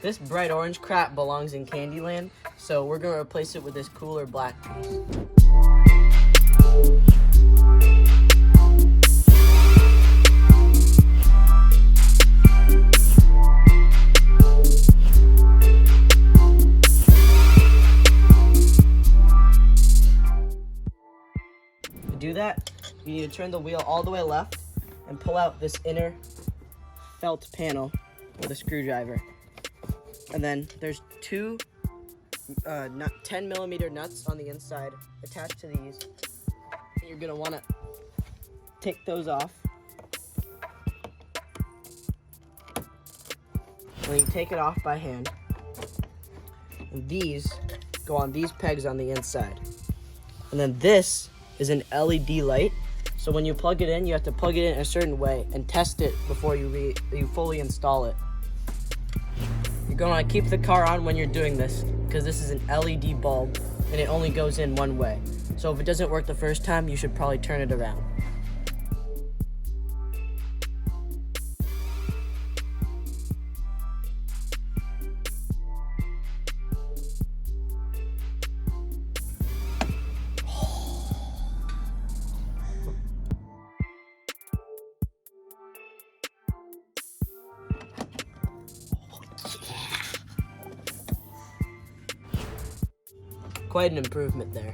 This bright orange crap belongs in Candyland, so we're gonna replace it with this cooler black piece. To do that, you need to turn the wheel all the way left and pull out this inner felt panel with a screwdriver. And then there's two 10 millimeter nuts on the inside attached to these. And you're gonna wanna take those off. And then you take it off by hand. And these go on these pegs on the inside. And then this is an LED light. So when you plug it in, you have to plug it in a certain way and test it before you fully install it. You're gonna keep the car on when you're doing this because this is an LED bulb and it only goes in one way. So if it doesn't work the first time, you should probably turn it around. Quite an improvement there.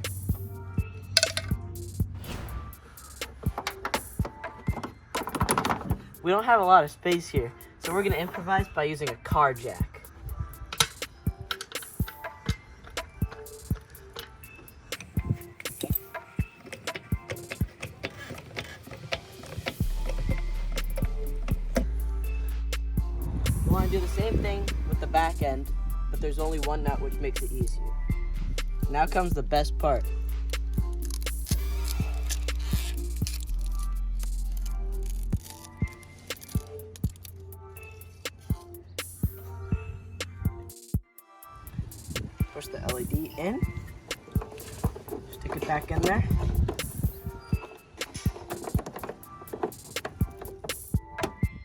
We don't have a lot of space here, so we're gonna improvise by using a car jack. You wanna do the same thing with the back end, but there's only one nut, which makes it easier. Now comes the best part. Push the LED in. Stick it back in there.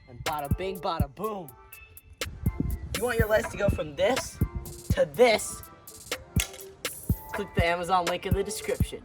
And bada bing, bada boom. You want your lights to go from this to this? Click the Amazon link in the description.